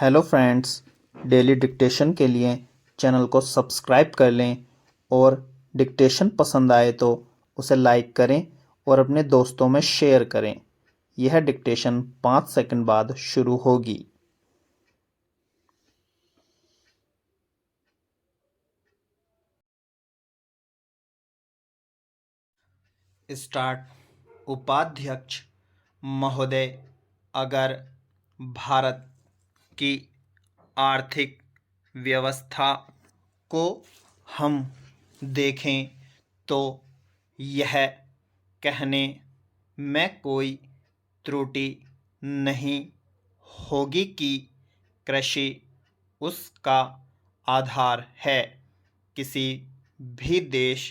Hello friends, daily dictation के लिए channel को सब्सक्राइब कर लें और डिक्टेशन पसंद आए तो उसे लाइक करें और अपने दोस्तों में शेयर करें। यह डिक्टेशन 5 सेकंड बाद शुरू होगी। स्टार्ट। उपाध्यक्ष महोदय, अगर भारत की आर्थिक व्यवस्था को हम देखें तो यह कहने में कोई त्रुटि नहीं होगी कि कृषि उसका आधार है। किसी भी देश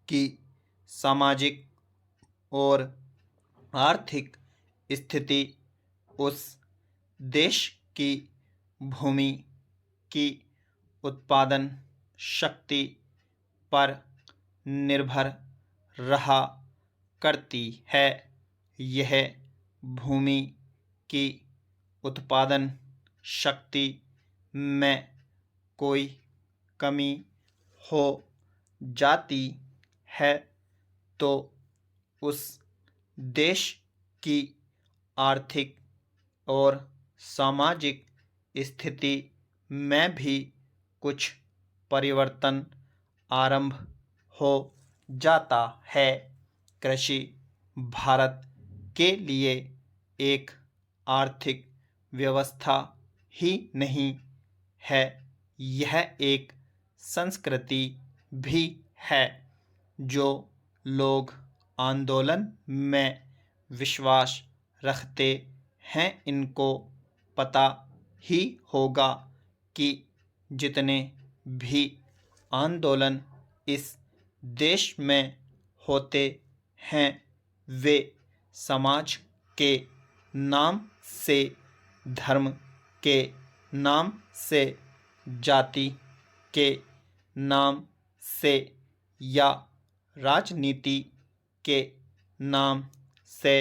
की सामाजिक और आर्थिक स्थिति उस देश की भूमि की उत्पादन शक्ति पर निर्भर रहा करती है। यह भूमि की उत्पादन शक्ति में कोई कमी हो जाती है तो उस देश की आर्थिक और सामाजिक स्थिति में भी कुछ परिवर्तन आरंभ हो जाता है। कृषि भारत के लिए एक आर्थिक व्यवस्था ही नहीं है, यह एक संस्कृति भी है। जो लोग आंदोलन में विश्वास रखते हैं इनको पता ही होगा कि जितने भी आंदोलन इस देश में होते हैं वे समाज के नाम से, धर्म के नाम से, जाति के नाम से या राजनीति के नाम से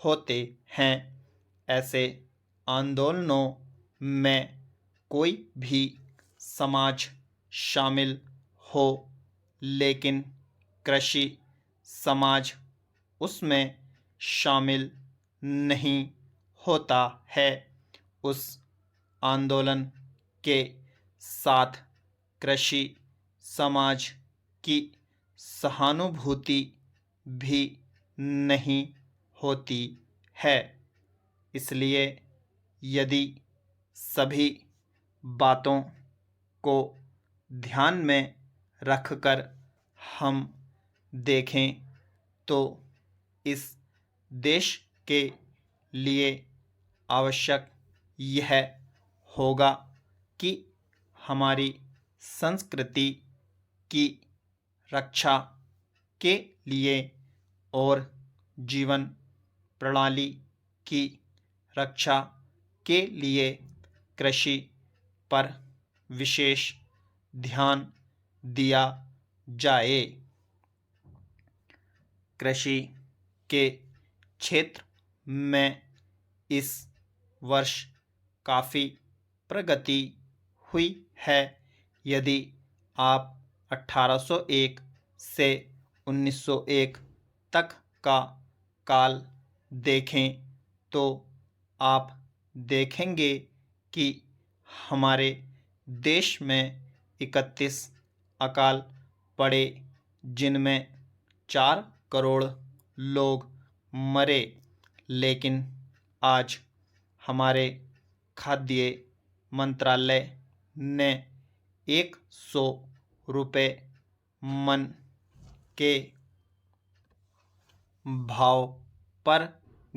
होते हैं। ऐसे आंदोलनों में कोई भी समाज शामिल हो, लेकिन कृषि समाज उसमें शामिल नहीं होता है। उस आंदोलन के साथ कृषि समाज की सहानुभूति भी नहीं होती है। इसलिए यदि सभी बातों को ध्यान में रखकर हम देखें तो इस देश के लिए आवश्यक यह होगा कि हमारी संस्कृति की रक्षा के लिए और जीवन प्रणाली की रक्षा के लिए कृषि पर विशेष ध्यान दिया जाए। कृषि के क्षेत्र में इस वर्ष काफ़ी प्रगति हुई है। यदि आप 1801 से 1901 तक का काल देखें तो आप देखेंगे कि हमारे देश में 31 अकाल पड़े, जिनमें 4 करोड़ लोग मरे। लेकिन आज हमारे खाद्य मंत्रालय ने 100 रुपये मन के भाव पर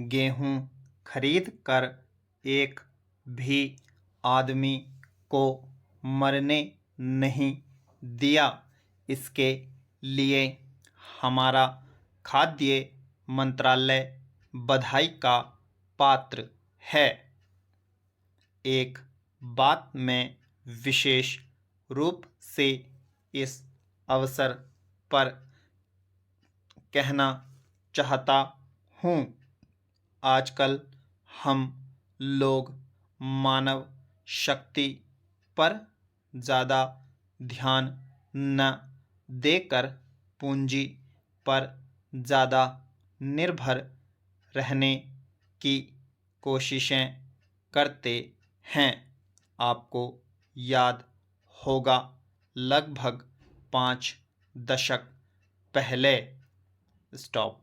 गेहूं खरीद कर एक भी आदमी को मरने नहीं दिया। इसके लिए हमारा खाद्य मंत्रालय बधाई का पात्र है। एक बात मैं विशेष रूप से इस अवसर पर कहना चाहता हूँ। आजकल हम लोग मानव शक्ति पर ज़्यादा ध्यान न देकर पूंजी पर ज़्यादा निर्भर रहने की कोशिशें करते हैं। आपको याद होगा, लगभग 5 दशक पहले। स्टॉप।